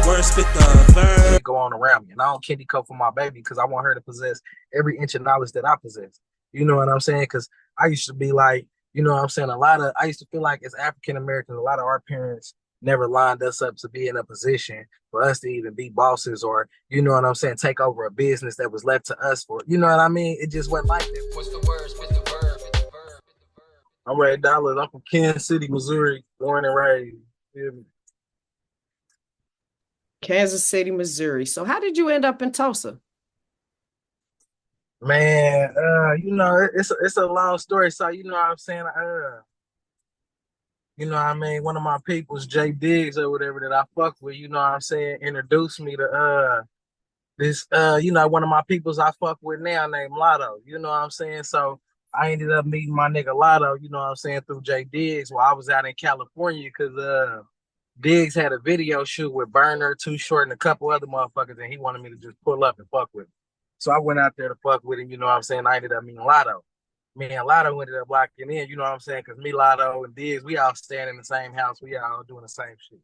word, spit the verb. Go on around me, and I don't candy coat for my baby because I want her to possess every inch of knowledge that I possess. You know what I'm saying? Because I used to be like, you know what I'm saying? I used to feel like as African Americans, a lot of our parents never lined us up to be in a position for us to even be bosses or, you know what I'm saying, take over a business that was left to us for, you know what I mean? It just went like that. What's the word? Spit the verb. I'm Ray Dollars. I'm from Kansas City, Missouri, born and raised. Yeah. Kansas City, Missouri. So how did you end up in Tulsa? Man, you know, it's a long story. So you know what I'm saying? You know what I mean? One of my peoples, Jay Diggs or whatever that I fuck with, you know what I'm saying, introduced me to this you know, one of my peoples I fuck with now named Lotto. You know what I'm saying? So I ended up meeting my nigga Lotto, you know what I'm saying, through Jay Diggs while I was out in California because Diggs had a video shoot with Burner, Too Short, and a couple other motherfuckers, and he wanted me to just pull up and fuck with him. So I went out there to fuck with him, you know what I'm saying? I ended up meeting Lotto. Me and Lotto ended up locking in, you know what I'm saying? Because me, Lotto, and Diggs, we all staying in the same house. We all doing the same shit.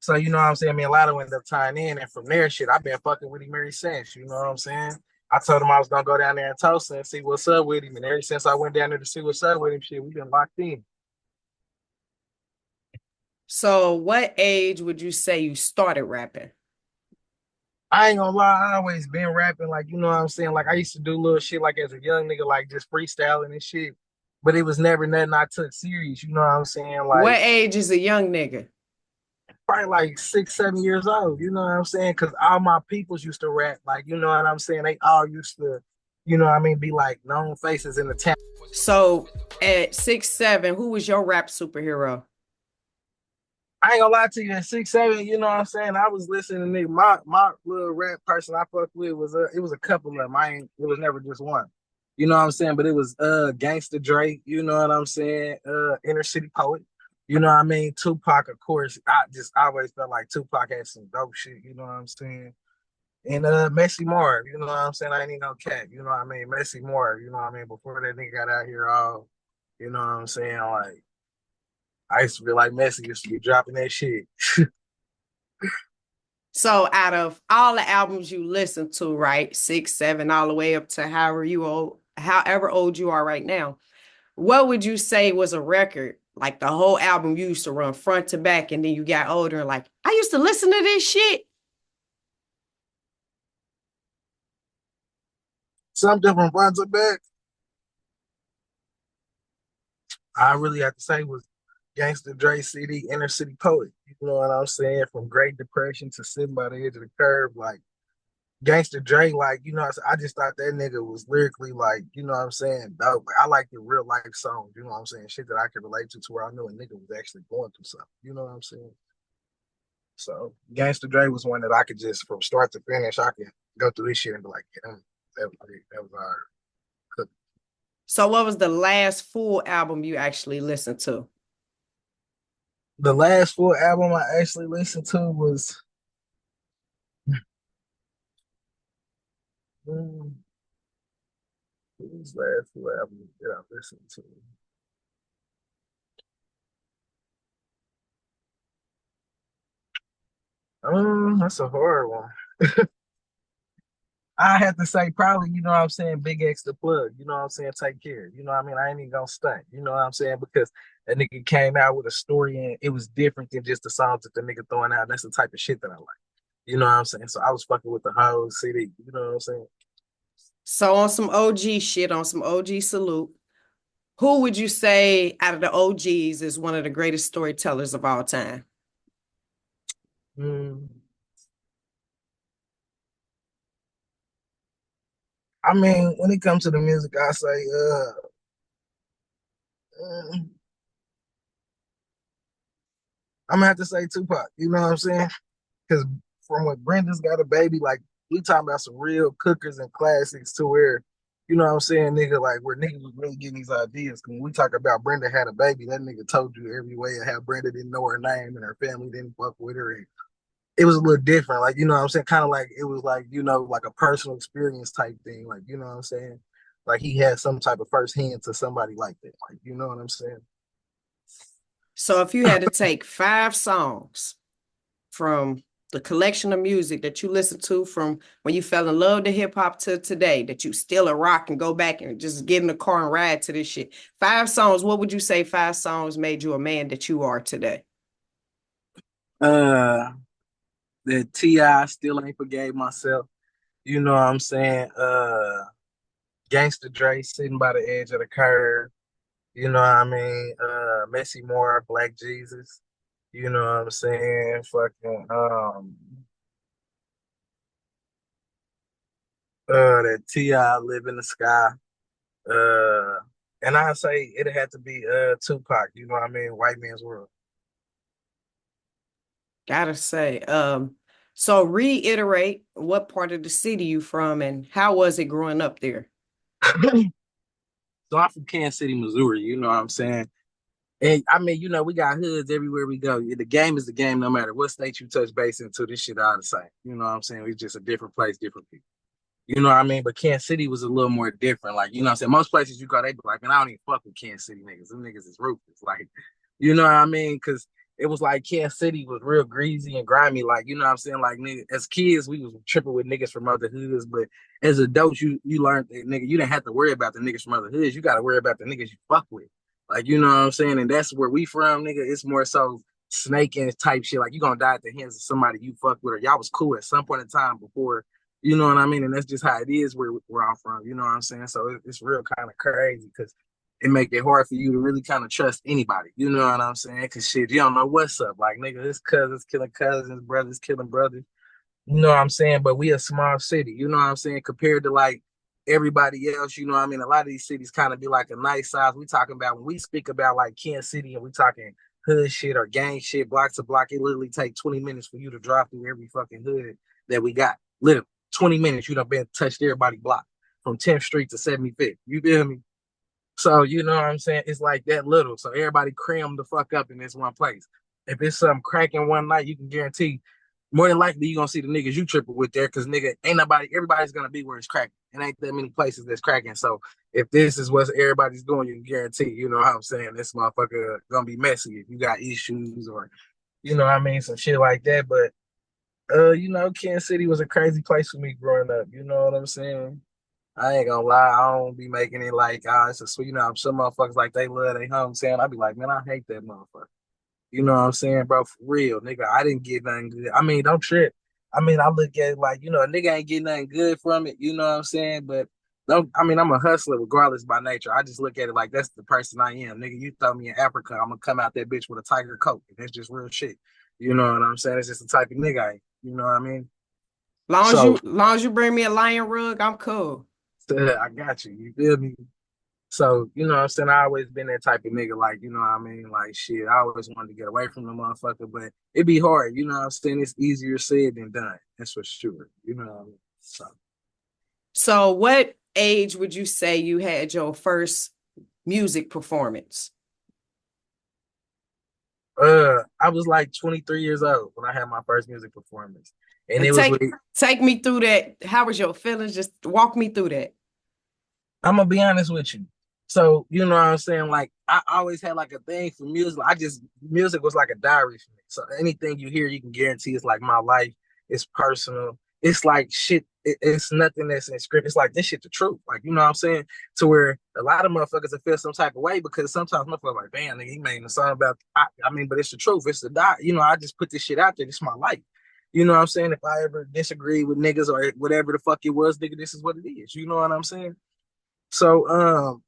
So, you know what I'm saying? Me and Lotto ended up tying in, and from there, shit, I've been fucking with him ever since, you know what I'm saying? I told him I was going to go down there in Tulsa and see what's up with him, and ever since I went down there to see what's up with him, shit, we've been locked in. So what age would you say you started rapping? I ain't gonna lie, I always been rapping, like, you know what I'm saying? Like, I used to do little shit, like, as a young nigga, like, just freestyling and shit. But it was never nothing I took serious, you know what I'm saying? What Like, age is a young nigga? probably like 6, 7 years old, you know what I'm saying? Because all my peoples used to rap, like, you know what I'm saying? They all used to, you know what I mean, be like known faces in the town. So at 6'7", who was your rap superhero? I ain't gonna lie to you, at 6, 7, you know what I'm saying? I was listening to my little rap person I fucked with was it was a couple of them. It was never just one. You know what I'm saying? But it was Gangsta Drake, you know what I'm saying? Inner City Poet. You know what I mean? Tupac, of course. I just always felt like Tupac had some dope shit, you know what I'm saying? And Messi Moore, you know what I'm saying? I ain't even no cat, you know what I mean? Messi Moore, you know what I mean? Before that nigga got out here all, you know what I'm saying? Like I used to be like Messi used to be dropping that shit. So out of all the albums you listen to, right, 6, 7, all the way up to however old you are right now, what would you say was a record, like the whole album you used to run front to back and then you got older and like, I used to listen to this shit? Something from front to back. I really have to say was Gangsta Dre CD, Inner City Poet. You know what I'm saying? From Great Depression to Sitting by the Edge of the Curb, like Gangsta Dre, like, you know, I just thought that nigga was lyrically like, you know what I'm saying, dope. Like, I like the real life songs, you know what I'm saying? Shit that I could relate to where I knew a nigga was actually going through something. You know what I'm saying? So Gangsta Dre was one that I could just from start to finish, I could go through this shit and be like, yeah, that was our cook. So what was the last full album you actually listened to? The last full album I actually listened to was whose last full album did I listen to? That's a hard one. I had to say probably, you know what I'm saying, Big X the plug, you know what I'm saying, take care. You know what I mean? I ain't even gonna stunt, you know what I'm saying? Because that nigga came out with a story and it was different than just the songs that the nigga throwing out. That's the type of shit that I like. You know what I'm saying? So I was fucking with the whole CD, you know what I'm saying? So on some OG shit, on some OG salute, who would you say out of the OGs is one of the greatest storytellers of all time? Mm. I mean, when it comes to the music, I say, mm, I'm gonna have to say Tupac. You know what I'm saying? Because from when Brenda's got a baby, like we talking about some real cookers and classics to where, you know what I'm saying, nigga, like where niggas was really getting these ideas. When we talk about Brenda had a baby, that nigga told you every way of how Brenda didn't know her name and her family didn't fuck with her. And it was a little different, like, you know what I'm saying? Kind of like it was like, you know, like a personal experience type thing. Like, you know what I'm saying? Like he had some type of first hand to somebody like that. Like, you know what I'm saying? So if you had to take 5 songs from the collection of music that you listen to from when you fell in love to hip hop to today, that you still a rock and go back and just get in the car and ride to this shit. 5 songs. What would you say 5 songs made you a man that you are today? Uh, the Ti still ain't forgave myself. You know what I'm saying? Gangsta Dre sitting by the edge of the curve. You know what I mean? Messy Moore, Black Jesus. You know what I'm saying? Fucking that Ti live in the sky. Uh and I say it had to be Tupac, you know what I mean? White Man's World. Gotta say, so reiterate what part of the city you from and how was it growing up there? So I'm from Kansas City, Missouri, you know what I'm saying? And I mean, you know, we got hoods everywhere we go. The game is the game no matter what state you touch base into, this shit all the same. You know what I'm saying? It's just a different place, different people. You know what I mean? But Kansas City was a little more different. Like, you know what I'm saying? Most places you go, they be like, man, I don't even fuck with Kansas City niggas. Them niggas is ruthless. Like, you know what I mean? Because it was like Kansas City was real greasy and grimy. Like, you know what I'm saying? Like, nigga, as kids, we was tripping with niggas from other hoods. But as adults, you learned that, nigga, you didn't have to worry about the niggas from other hoods. You got to worry about the niggas you fuck with. Like, you know what I'm saying? And that's where we from, nigga. It's more so snaking type shit. Like, you gonna die at the hands of somebody you fuck with or y'all was cool at some point in time before, you know what I mean? And that's just how it is where I'm from. You know what I'm saying? So it's real kind of crazy because it make it hard for you to really kind of trust anybody. You know what I'm saying? Because shit, you don't know what's up. Like, nigga, this cousins killing cousins, brothers killing brothers. You know what I'm saying? But we a small city, you know what I'm saying? Compared to like everybody else, you know what I mean? A lot of these cities kind of be like a nice size. We talking about when we speak about like Kansas City and we talking hood shit or gang shit, block to block, it literally take 20 minutes for you to drive through every fucking hood that we got. Literally 20 minutes, you done been touched everybody block from 10th Street to 75th. You feel me? So you know what I'm saying? It's like that little. So everybody crammed the fuck up in this one place. If it's something cracking one night, you can guarantee more than likely you're gonna see the niggas you tripping with there because nigga ain't nobody, everybody's gonna be where it's cracking. It ain't that many places that's cracking. So if this is what everybody's doing, you can guarantee, you know what I'm saying, this motherfucker gonna be messy if you got issues or you know what I mean, some shit like that. But you know, Kansas City was a crazy place for me growing up. You know what I'm saying? I ain't gonna lie, I don't be making it like, it's a sweet, you know, some motherfuckers like they love their hometown. I be like, man, I hate that motherfucker. You know what I'm saying, bro? For real, nigga, I didn't get nothing good. I mean, don't trip. I mean, I look at it like, you know, a nigga ain't getting nothing good from it. You know what I'm saying? But don't. I mean, I'm a hustler regardless by nature. I just look at it like that's the person I am, nigga. You throw me in Africa, I'm gonna come out that bitch with a tiger coat. That's just real shit. You know what I'm saying? It's just the type of nigga I am. You know what I mean? So, Long as you bring me a lion rug, I'm cool. I got you. You feel me? So, you know what I'm saying? I always been that type of nigga, like, you know what I mean? Like, shit, I always wanted to get away from the motherfucker, but it be hard, you know what I'm saying? It's easier said than done. That's for sure. You know what I mean? So, So, what age would you say you had your first music performance? I was like 23 years old when I had my first music performance. And And it was with, take me through that. How was your feelings? Just walk me through that. I'm gonna be honest with you. So, you know what I'm saying? Like, I always had like a thing for music. Music was like a diary for me. So anything you hear, you can guarantee it's like my life. It's personal. It's like shit. It's nothing that's in script. It's like this shit the truth. Like, you know what I'm saying? To where a lot of motherfuckers will feel some type of way because sometimes motherfuckers like, damn, nigga, he made a song about, I mean, but it's the truth. It's the die. You know, I just put this shit out there. This is my life. You know what I'm saying? If I ever disagree with niggas or whatever the fuck it was, nigga, this is what it is. You know what I'm saying? So,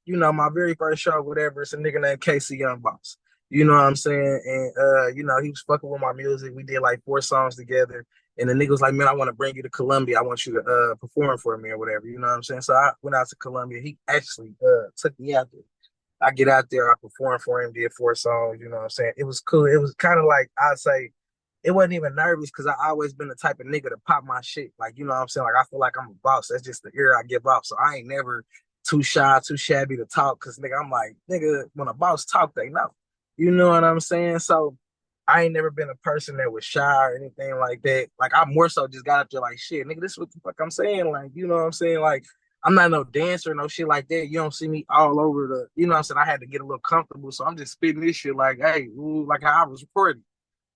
you know, my very first show, whatever, it's a nigga named Casey Young Boss. You know what I'm saying? And you know, he was fucking with my music. We did like 4 songs together. And the nigga was like, man, I want to bring you to Columbia. I want you to perform for me or whatever. You know what I'm saying? So I went out to Columbia. He actually took me out there. I get out there, I performed for him, did 4 songs, you know what I'm saying? It was cool. It was kind of like I'd say it wasn't even nervous because I always been the type of nigga to pop my shit. Like, you know what I'm saying? Like I feel like I'm a boss. That's just the air I give off. So I ain't never too shy, too shabby to talk. Cause nigga, I'm like, nigga, when a boss talk, they know. You know what I'm saying? So I ain't never been a person that was shy or anything like that. Like I more so just got up there like shit, nigga, this is what the fuck I'm saying. Like, you know what I'm saying? Like I'm not no dancer, no shit like that. You don't see me all over you know what I'm saying? I had to get a little comfortable. So I'm just spitting this shit like, hey, ooh, like how I was recording.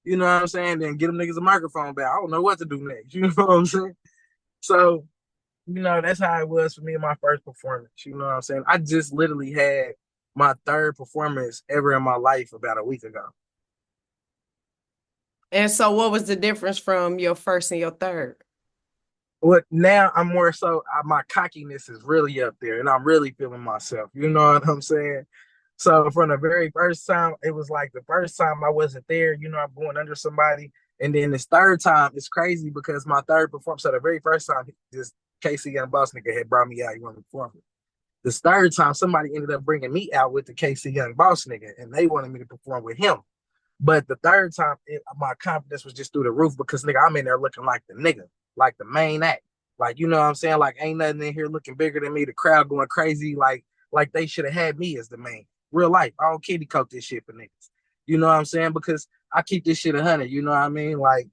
You know what I'm saying? Then get them niggas a microphone back. I don't know what to do next. You know what I'm saying? So, that's how it was for me in my first performance. You know what I'm saying? I just literally had my third performance ever in my life about a week ago. And so what was the difference from your first and your third? What now I'm more so my cockiness is really up there and I'm really feeling myself. You know what I'm saying? So from the very first time, it was like the first time I wasn't there, I'm going under somebody. And then this third time, it's crazy because my third performance, so the very first time, this Casey Young Boss nigga had brought me out, he wanted to perform. This third time, somebody ended up bringing me out with the Casey Young Boss nigga, and they wanted me to perform with him. But the third time, my confidence was just through the roof because nigga, I'm in there looking like the nigga, like the main act. Like, you know what I'm saying? Like, ain't nothing in here looking bigger than me. The crowd going crazy, like they should have had me as the main. Real life. I don't kitty coat this shit for niggas. You know what I'm saying? Because I keep this shit 100. You know what I mean? Like,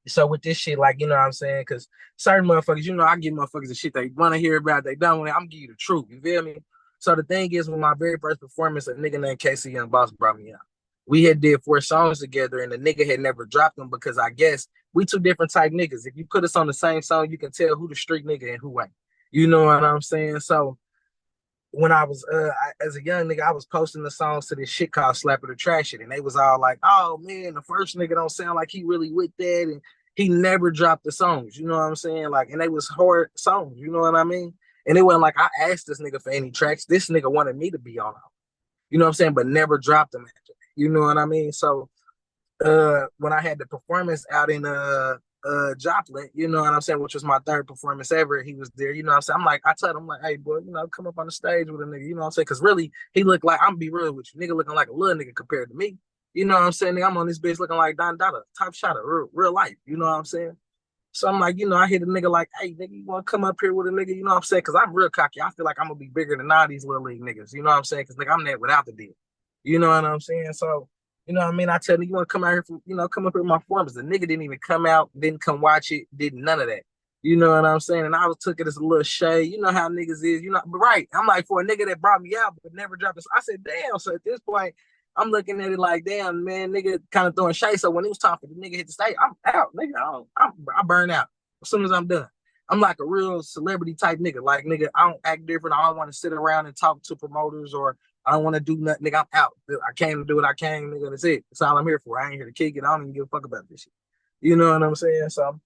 so with this shit, like, you know what I'm saying? Because certain motherfuckers, I give motherfuckers the shit they want to hear about. They don't want it. I'm gonna give you the truth. You feel me? So the thing is, with my very first performance, a nigga named Casey Young Boss brought me out. We had did 4 songs together, and the nigga had never dropped them because I guess we two different type niggas. If you put us on the same song, you can tell who the street nigga and who ain't. You know what I'm saying? So when I was as a young nigga, I was posting the songs to this shit called Slap It or Trash It, and they was all like, "Oh man, the first nigga don't sound like he really with that," and he never dropped the songs. You know what I'm saying? Like, and they was hard songs. You know what I mean? And it wasn't like I asked this nigga for any tracks. This nigga wanted me to be on them. You know what I'm saying? But never dropped them after. You know what I mean? So when I had the performance out in Joplin, you know what I'm saying, which was my third performance ever, he was there, you know what I'm saying? I told him, like, hey boy, come up on the stage with a nigga, you know what I'm saying? Cause really he looked like, I'm gonna be real with you, nigga looking like a little nigga compared to me. You know what I'm saying? Nigga, I'm on this bitch looking like Don Dada, top shot of real life, you know what I'm saying? So I'm like, I hit a nigga like, hey, nigga, you want to come up here with a nigga? You know what I'm saying? Because I'm real cocky. I feel like I'm going to be bigger than all these little league niggas. You know what I'm saying? Because, nigga, I'm there without the deal. You know what I'm saying? So, you know what I mean? I tell you, you want to come out here, come up here with my performance. The nigga didn't even come out, didn't come watch it, did none of that. You know what I'm saying? And I was took it as a little shade. You know how niggas is, but right. I'm like, for a nigga that brought me out but never dropped this, I said, damn. So at this point, I'm looking at it like, damn, man, nigga kind of throwing shade. So when it was time for the nigga hit the stage, I'm out, nigga. I burn out as soon as I'm done. I'm like a real celebrity type nigga. Like, nigga, I don't act different. I don't want to sit around and talk to promoters or I don't want to do nothing. Nigga, I'm out. I came to do what I came, nigga. That's it. That's all I'm here for. I ain't here to kick it. I don't even give a fuck about this shit. You know what I'm saying? So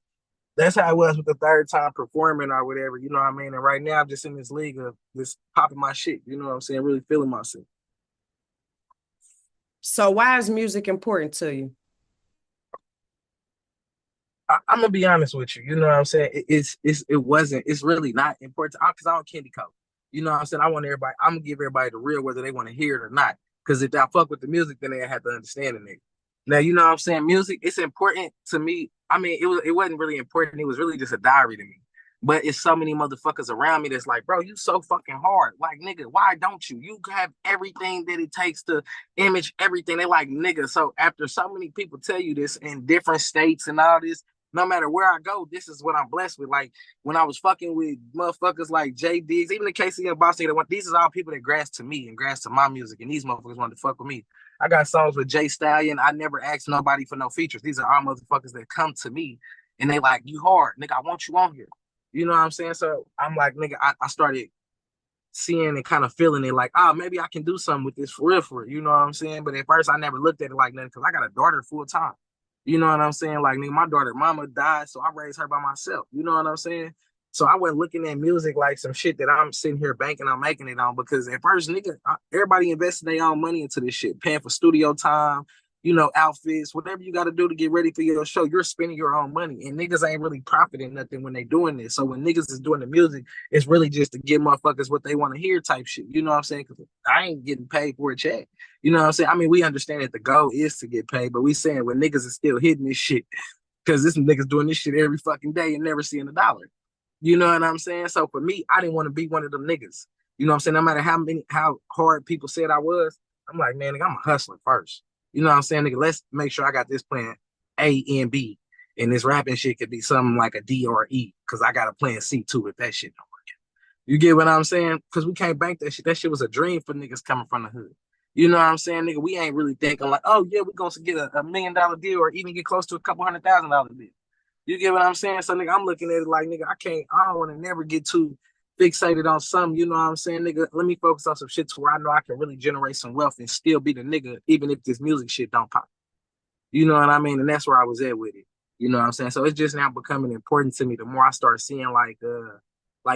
that's how it was with the third time performing or whatever. You know what I mean? And right now I'm just in this league of just popping my shit. You know what I'm saying? Really feeling myself. So why is music important to you? I'm gonna be honest with you. You know what I'm saying? It's really not important because I don't candy coat. You know what I'm saying? I want everybody. I'm gonna give everybody the real whether they want to hear it or not. Because if I fuck with the music, then they have to understand the nigga. Now you know what I'm saying? Music, it's important to me. I mean, it wasn't really important. It was really just a diary to me. But it's so many motherfuckers around me that's like, bro, you so fucking hard. Like, nigga, why don't you? You have everything that it takes to image everything. They like, nigga. So after so many people tell you this in different states and all this, no matter where I go, this is what I'm blessed with. Like when I was fucking with motherfuckers like J Diggs, even the KC and Boss Nigga, these is all people that grass to me and grass to my music, and these motherfuckers wanted to fuck with me. I got songs with Jay Stallion. I never asked nobody for no features. These are all motherfuckers that come to me and they like, you hard, nigga. I want you on here. You know what I'm saying? So I'm like, nigga, I started seeing and kind of feeling it like, oh, maybe I can do something with this for real, for it. You know what I'm saying? But at first, I never looked at it like nothing because I got a daughter full time. You know what I'm saying? Like, nigga, my daughter, mama died, so I raised her by myself. You know what I'm saying? So I wasn't looking at music like some shit that I'm sitting here banking on making it on because at first, nigga, everybody invested their own money into this shit, paying for studio time, outfits, whatever you got to do to get ready for your show, you're spending your own money. And niggas ain't really profiting nothing when they doing this. So when niggas is doing the music, it's really just to give motherfuckers what they want to hear type shit. You know what I'm saying? Because I ain't getting paid for a check. You know what I'm saying? I mean, we understand that the goal is to get paid, but we saying when niggas is still hitting this shit, because this niggas doing this shit every fucking day and never seeing a dollar. You know what I'm saying? So for me, I didn't want to be one of them niggas. You know what I'm saying? No matter how hard people said I was, I'm like, man, nigga, I'm a hustler first. You know what I'm saying, nigga? Let's make sure I got this plan A and B. And this rapping shit could be something like a D or E, because I got a plan C too if that shit don't work. You get what I'm saying? Because we can't bank that shit. That shit was a dream for niggas coming from the hood. You know what I'm saying, nigga? We ain't really thinking like, oh yeah, we're gonna get a $1 million deal or even get close to a couple $100,000 deal. You get what I'm saying? So nigga, I'm looking at it like nigga, I don't want to never get too fixated on something, you know what I'm saying? Nigga, let me focus on some shit to where I know I can really generate some wealth and still be the nigga, even if this music shit don't pop. You know what I mean? And that's where I was at with it. You know what I'm saying? So it's just now becoming important to me. The more I start seeing like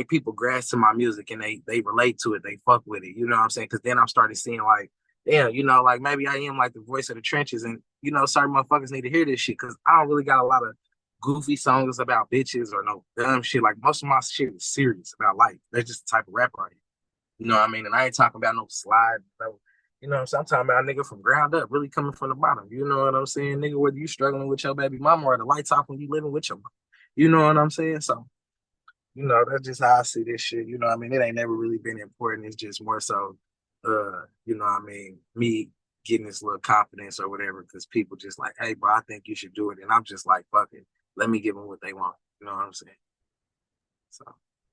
people grasp to my music and they relate to it, they fuck with it. You know what I'm saying? Because then I'm starting seeing like, damn, you know, like maybe I am like the voice of the trenches, and you know, certain motherfuckers need to hear this shit because I don't really got a lot of goofy songs about bitches or no dumb shit. Like most of my shit is serious about life. That's just the type of rapper I am. You know what I mean? And I ain't talking about no slide, no, you know what I'm saying? I'm talking about a nigga from ground up, really coming from the bottom. You know what I'm saying? Nigga, whether you struggling with your baby mama or the lights off when you living with your mama. You know what I'm saying? So, you know, that's just how I see this shit. You know what I mean? It ain't never really been important. It's just more so you know what I mean, me getting this little confidence or whatever, because people just like, hey bro, I think you should do it. And I'm just like, fuck it. Let me give them what they want. You know what I'm saying? So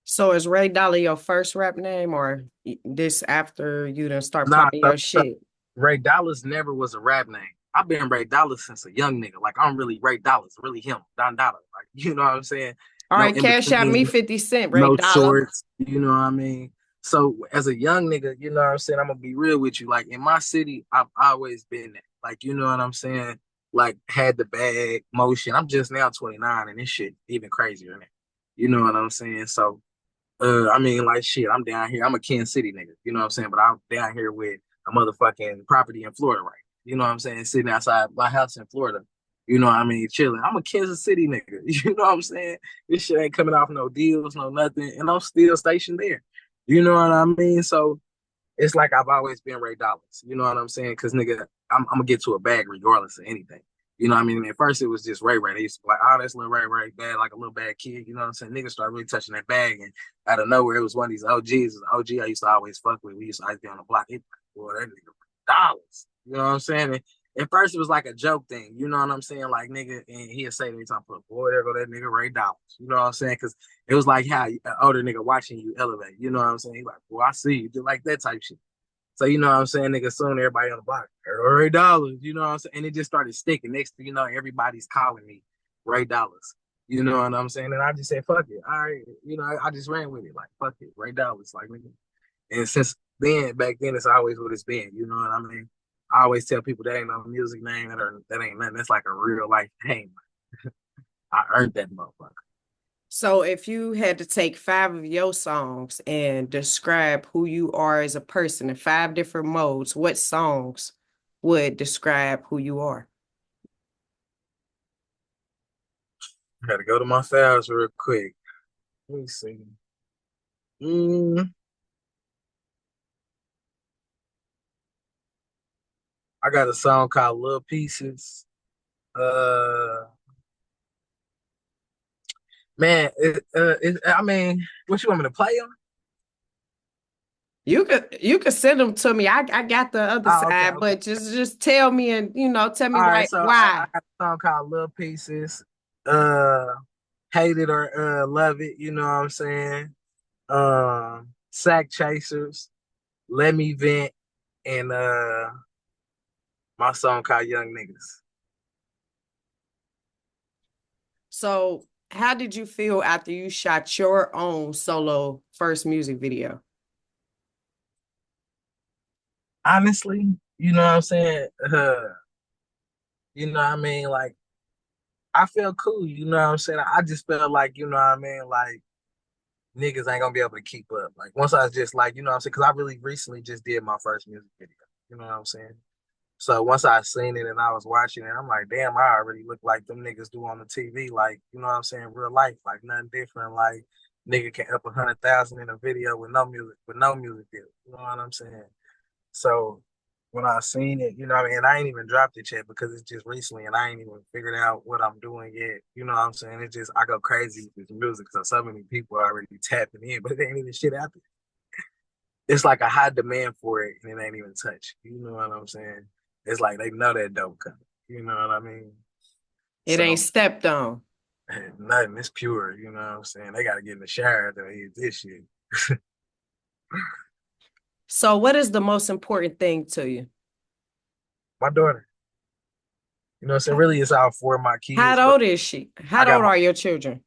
So is Ray Dollar your first rap name, or this after you done start nah, popping so, your so shit? Ray Dollars never was a rap name. I've been Ray Dollars since a young nigga. Like I'm really Ray Dollars, really him, Don Dollar. Like you know what I'm saying? All No right, in cash out me between, 50 Cent, Ray no Dollar. shorts. You know what I mean? So as a young nigga, you know what I'm saying? I'm gonna be real with you. Like in my city, I've always been that. Like you know what I'm saying? Like had the bag motion. I'm just now 29, and this shit even crazier than that. You know what I'm saying? So I mean, like shit, I'm down here. I'm a Kansas City nigga, you know what I'm saying? But I'm down here with a motherfucking property in Florida, right? You know what I'm saying? Sitting outside my house in Florida. You know what I mean? Chilling. I'm a Kansas City nigga. You know what I'm saying? This shit ain't coming off no deals, no nothing. And I'm still stationed there. You know what I mean? So it's like I've always been Ray Dollars. You know what I'm saying? Because nigga, I'm gonna get to a bag regardless of anything. You know what I mean? At first it was just Ray Ray. They used to be like, oh, that's little Ray Ray, bad, like a little bad kid. You know what I'm saying? Niggas started really touching that bag, and out of nowhere, it was one of these OGs. OG I used to always fuck with. We used to always be on the block. It, boy, that nigga dollars. You know what I'm saying? And at first it was like a joke thing. You know what I'm saying? Like nigga, and he'd say every time, boy, there go that nigga Ray Dollars. You know what I'm saying? Because it was like how an older nigga watching you elevate. You know what I'm saying? He like, boy, I see you. Just like that type shit. So you know what I'm saying, nigga, soon everybody on the block, Ray Dollars, you know what I'm saying? And it just started sticking. Next thing you know, everybody's calling me Ray Dollars. You know what I'm saying? And I just said, fuck it. All right, you know, I just ran with it. Like, fuck it, Ray Dollars, like nigga. And since then, back then, it's always what it's been. You know what I mean? I always tell people that ain't no music name, that ain't nothing. That's like a real life name. I earned that motherfucker. So if you had to take 5 of your songs and describe who you are as a person in 5 different modes, what songs would describe who you are? I gotta go to my files real quick. Let me see. Mm, I got a song called Little Pieces. Uh, Man, I mean, what you want me to play on? You could send them to me. I got the other Oh, okay, side, okay. but just tell me, and tell me All right, why so I why. got a song called Little Pieces. Uh, Hate It or Love It, you know what I'm saying? Sack Chasers, Let Me Vent, and my song called Young Niggas. So how did you feel after you shot your own solo first music video? Honestly, you know what I'm saying? You know what I mean? Like, I felt cool, you know what I'm saying? I just felt like, you know what I mean? Like, niggas ain't gonna be able to keep up. Like once I was just like, you know what I'm saying? Because I really recently just did my first music video. You know what I'm saying? So once I seen it and I was watching it, I'm like, damn, I already look like them niggas do on the TV. Like, you know what I'm saying? Real life, like nothing different. Like nigga can up 100,000 in a video with no music video. You know what I'm saying? So when I seen it, you know what I mean? And I ain't even dropped it yet because it's just recently and I ain't even figured out what I'm doing yet. You know what I'm saying? It's just, I go crazy with this music because so many people are already tapping in, but it ain't even shit out there. It's like a high demand for it and it ain't even touched. You know what I'm saying? It's like they know that dope coming. You know what I mean? It ain't So stepped on. nothing, it's pure. You know what I'm saying? They got to get in the shower to eat this shit. So what is the most important thing to you? My daughter. You know what I'm saying? Really, it's all four of my kids, How but old is she? I How got old my are your children?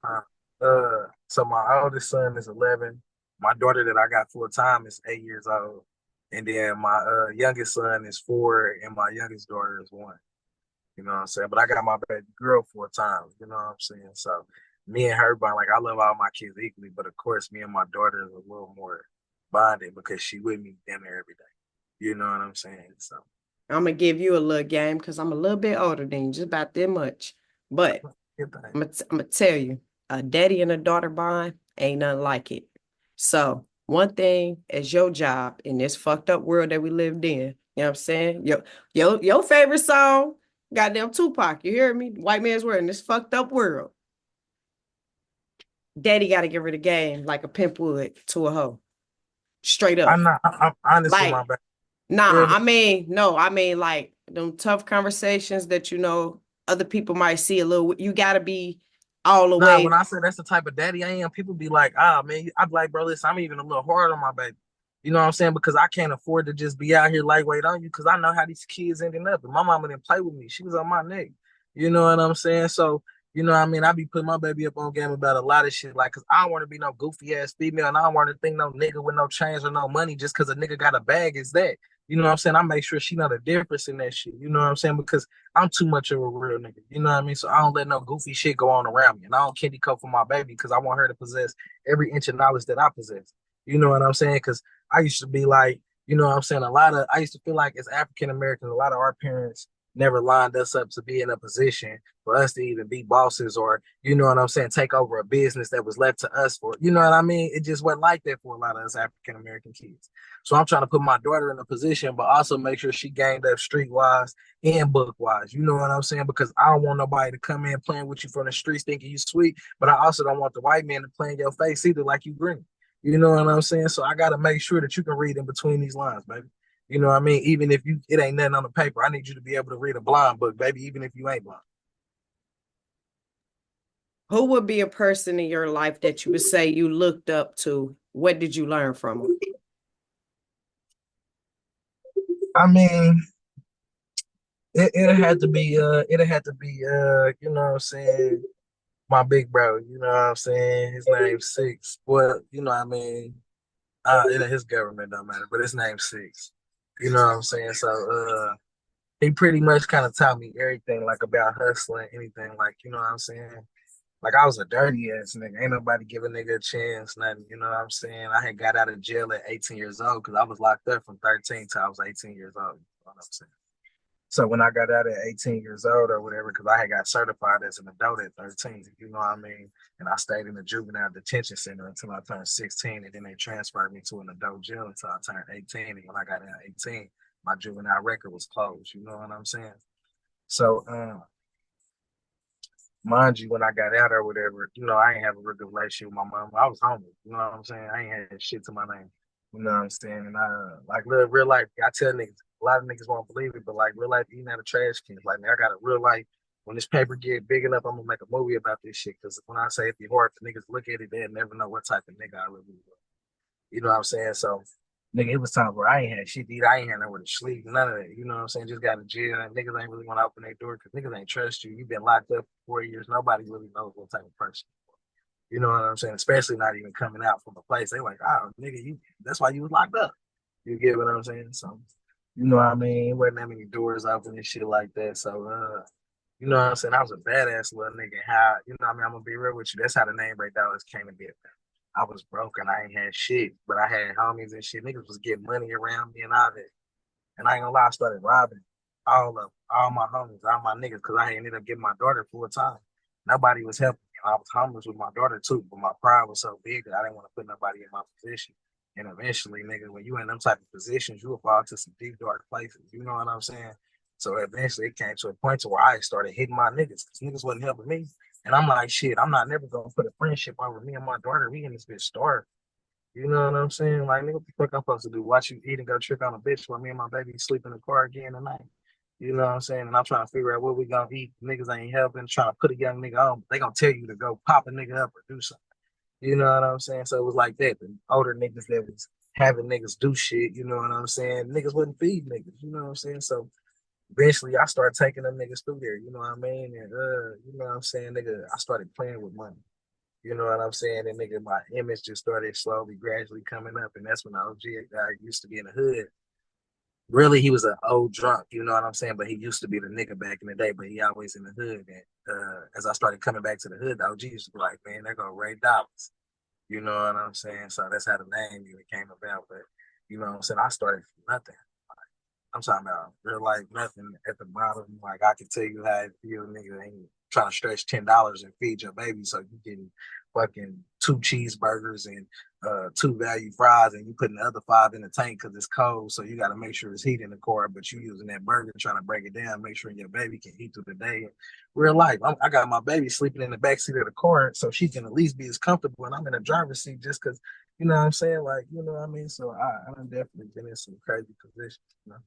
so my oldest son is 11. My daughter that I got full time is 8 years old, and then my youngest son is 4, and my youngest daughter is 1. You know what I'm saying? But I got my baby girl full time. You know what I'm saying? So me and her bond, like I love all my kids equally, but of course me and my daughter is a little more bonded because she with me dinner every day. You know what I'm saying? So I'm gonna give you a little game because I'm a little bit older than you, just about that much. But good thing. I'm gonna tell you, a daddy and a daughter bond ain't nothing like it. So one thing is your job in this fucked up world that we lived in. You know what I'm saying? Your favorite song, goddamn Tupac. You hear me? White man's world in this fucked up world. Daddy got to give her the game like a pimp would to a hoe. Straight up. I'm honest with my Like, baby. nah, Real. I mean like them tough conversations that other people might see a little. You gotta be all the Nah, when way. I say that's the type of daddy I am, people be like, ah, man, I'm like, bro, listen, I'm even a little hard on my baby. You know what I'm saying? Because I can't afford to just be out here lightweight on you because I know how these kids ending up. And my mama didn't play with me. She was on my neck. You know what I'm saying? So, you know what I mean? I be putting my baby up on game about a lot of shit. Like, because I don't want to be no goofy ass female and I don't want to think no nigga with no chains or no money just because a nigga got a bag is that. You know what I'm saying? I make sure she know the difference in that shit. You know what I'm saying? Because I'm too much of a real nigga. You know what I mean? So I don't let no goofy shit go on around me. And I don't candy coat for my baby because I want her to possess every inch of knowledge that I possess. You know what I'm saying? Because I used to be like, you know what I'm saying? I used to feel like as African Americans, a lot of our parents never lined us up to be in a position for us to even be bosses or, you know what I'm saying, take over a business that was left to us for, you know what I mean? It just wasn't like that for a lot of us African American kids. So I'm trying to put my daughter in a position, but also make sure she gained up streetwise and book wise. You know what I'm saying? Because I don't want nobody to come in playing with you from the streets thinking you sweet, but I also don't want the white man to play in your face either like you green. You know what I'm saying? So I gotta make sure that you can read in between these lines, baby. You know what I mean? Even if you it ain't nothing on the paper, I need you to be able to read a blind book, baby, even if you ain't blind. Who would be a person in your life that you would say you looked up to? What did you learn from them? I mean, it had to be you know what I'm saying, my big bro, you know what I'm saying? His name's Six. Well, you know what I mean? His government don't matter, but his name's Six. You know what I'm saying? So he pretty much kind of taught me everything like about hustling, anything like, you know what I'm saying? Like I was a dirty ass nigga. Ain't nobody give a nigga a chance, nothing. You know what I'm saying? I had got out of jail at 18 years old because I was locked up from 13 till I was 18 years old. You know what I'm saying? So when I got out at 18 years old or whatever, because I had got certified as an adult at 13, you know what I mean? And I stayed in the juvenile detention center until I turned 16, and then they transferred me to an adult jail until I turned 18. And when I got out at 18, my juvenile record was closed. You know what I'm saying? So mind you, when I got out or whatever, you know, I ain't have a real good relationship with my mom. I was homeless. You know what I'm saying? I ain't had shit to my name. You know what I'm saying? And I like live real life. I tell niggas, a lot of niggas won't believe it, but like real life eating out of trash cans. Like man, I got a real life. When this paper get big enough, I'm gonna make a movie about this shit. Cause when I say it be hard for niggas to look at it, they'll never know what type of nigga I really was. You know what I'm saying? So, nigga, it was times where I ain't had shit to eat. I ain't had nowhere to sleep. None of that. You know what I'm saying? Just got to jail. And niggas ain't really want to open their door because niggas ain't trust you. You've been locked up for 4 years. Nobody really knows what type of person. You know what I'm saying? Especially not even coming out from a place. They like, oh, nigga, you. That's why you was locked up. You get what I'm saying? So, you know what I mean? It wasn't that many doors open and shit like that. So, you know what I'm saying? I was a badass little nigga. How, you know what I mean? I'm going to be real with you. That's how the name Ray Dollars came to be. I was broke and I ain't had shit, but I had homies and shit. Niggas was getting money around me and all that. And I ain't gonna lie, I started robbing all my homies, all my niggas, because I ended up getting my daughter full time. Nobody was helping me. I was homeless with my daughter too, but my pride was so big that I didn't want to put nobody in my position. And eventually, nigga, when you in them type of positions, you will fall to some deep dark places. You know what I'm saying? So eventually, it came to a point to where I started hitting my niggas because niggas wasn't helping me. And I'm like, shit, I'm not never gonna put a friendship over me and my daughter. We in this bitch starve. You know what I'm saying? Like, nigga, what the fuck I'm supposed to do? Watch you eat and go trick on a bitch while me and my baby sleep in the car again tonight. You know what I'm saying? And I'm trying to figure out what we gonna eat. Niggas ain't helping, trying to put a young nigga on. They gonna tell you to go pop a nigga up or do something. You know what I'm saying? So it was like that. The older niggas that was having niggas do shit, you know what I'm saying? Niggas wouldn't feed niggas, you know what I'm saying? So eventually I started taking them niggas through there, you know what I mean? And you know what I'm saying, nigga, I started playing with money. You know what I'm saying? And nigga, my image just started slowly, gradually coming up. And that's when the OG guy used to be in the hood. Really, he was an old drunk, you know what I'm saying? But he used to be the nigga back in the day, but he always in the hood. And as I started coming back to the hood, the OG used to be like, man, they're gonna Ray Dollars. You know what I'm saying? So that's how the name even came about. But you know what I'm saying? I started from nothing. I'm talking about real life, nothing at the bottom. Like I can tell you how it feel, nigga. Ain't trying to stretch $10 and feed your baby, so you getting fucking 2 cheeseburgers and 2 value fries, and you putting the other 5 in the tank because it's cold. So you got to make sure it's heat in the car, but you using that burger trying to break it down, make sure your baby can eat through the day. Real life, I got my baby sleeping in the back seat of the car, so she can at least be as comfortable, and I'm in the driver's seat just because. You know what I'm saying? Like, you know what I mean? So I done definitely been in some crazy positions, you know?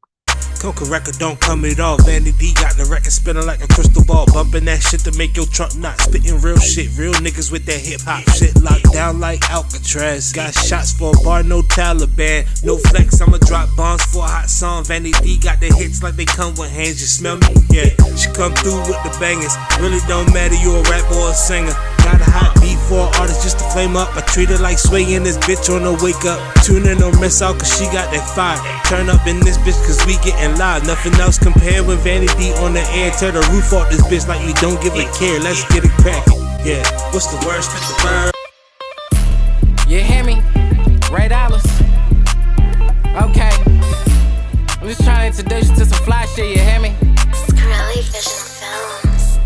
Coca record don't come at all. Vanity got the record spinning like a crystal ball. Bumping that shit to make your trunk not spitting real shit. Real niggas with that hip hop shit locked down like Alcatraz. Got shots for a bar, no Taliban. No flex, I'ma drop bombs for a hot song. Vanity got the hits like they come with hands. You smell me? Yeah, she come through with the bangers. Really don't matter, you a rapper or a singer. Got a hot beat for an artist just to flame up. I treat her like swaying this bitch on the wake up. Tune in or miss out cause she got that fire. Turn up in this bitch cause we getting live. Nothing else compared with Vanity on the air. Tear the roof off this bitch like we don't give a care. Let's get it crackin'. Yeah, what's the word? Spit the bird. You hear me? Ray Dollars. Okay. I'm just trying to introduce you to some fly shit, you hear me? Skrelly Vision Films.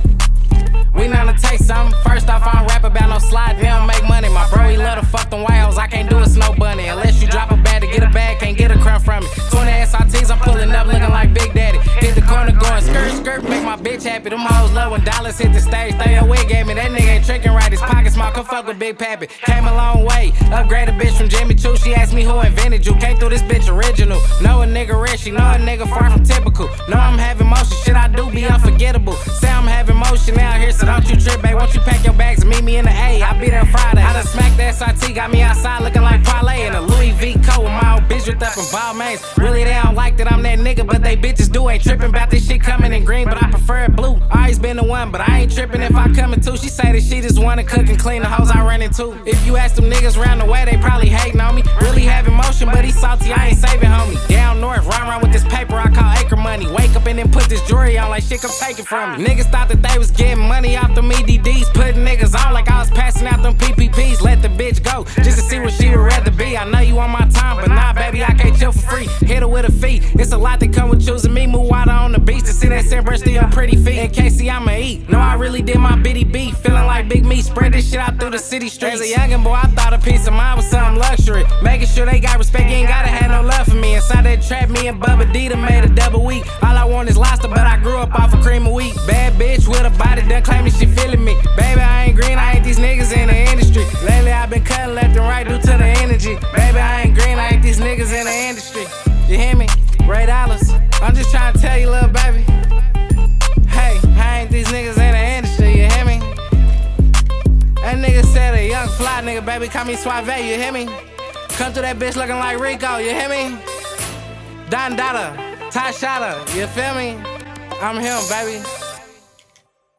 We know to take something. First off, I don't rap about no slide. They don't make money. My bro, he love to fuck them whales. I can't do a snow bunny. Unless you drop a bag to get a bag, can't get a crumb from me. 20 SRTs, I'm pulling up looking like Big Daddy. Hit the corner going skirt, skirt, make my bitch happy. Them hoes love when dollars hit the stage. Throw your wig at me, that nigga ain't tricking right. His pocket small, come fuck with Big Pappy. Came a long way, upgrade a bitch from Jimmy Choo. She asked me who invented you. Came through this bitch original. Know a nigga rich, she know a nigga far from typical. Know I'm having motion, shit I do be unforgettable. Say I'm having motion out here, so don't you trip, babe. Won't you pack your bags and meet me in the A? I'll be there Friday. I done smacked the SRT, got me outside looking like Parlay in a Louis V coat with my old bitch ripped up in ball mains. Really, they don't like that I'm that nigga, but they bitches do. Ain't tripping about this shit coming in green, but I prefer it blue. Always been the one, but I ain't tripping if I come in too. She say that she just wanna cook and clean the hoes I run into. If you ask them niggas round the way, they probably hating on me. Really have emotion, but he salty, I ain't saving homie. Down north, run with this paper I call acre money. Wake up and then put this jewelry on like shit come take it from me. Niggas thought that they was getting money off them EDDs, putting niggas on like I was passing out them PPPs. Let the bitch go, just to see what she would rather be. I know you on my time, but nah, baby, I can't chill for free. Hit her with a fee. It's a lot that come with choosing me. Move water on the beach to see that sunburst through your pretty feet. In KC, I'ma eat. No, I really did my bitty beat. Feeling like Big Me. Spread this shit out through the city streets. As a youngin' boy, I thought a piece of mind was something luxury. Making sure they got respect, you ain't gotta have no love for me. Inside that trap, me and Bubba D done made a double week. All I want is lobster, but I grew up off of cream of wheat. Bad bitch with a body done claiming she feeling me. Baby, I ain't green, I ain't these niggas in the industry. Lately, I've been cutting left and right due to the energy. Baby, I ain't green, I ain't these niggas in the industry. You hear me? Ray Dollars. I'm just trying to tell you, little baby. Hey, I ain't these niggas in the industry, you hear me? That nigga said a young fly nigga, baby, call me Suave, you hear me? Come through that bitch looking like Rico, you hear me? Don Dada, Ty Shotta, you feel me? I'm him, baby.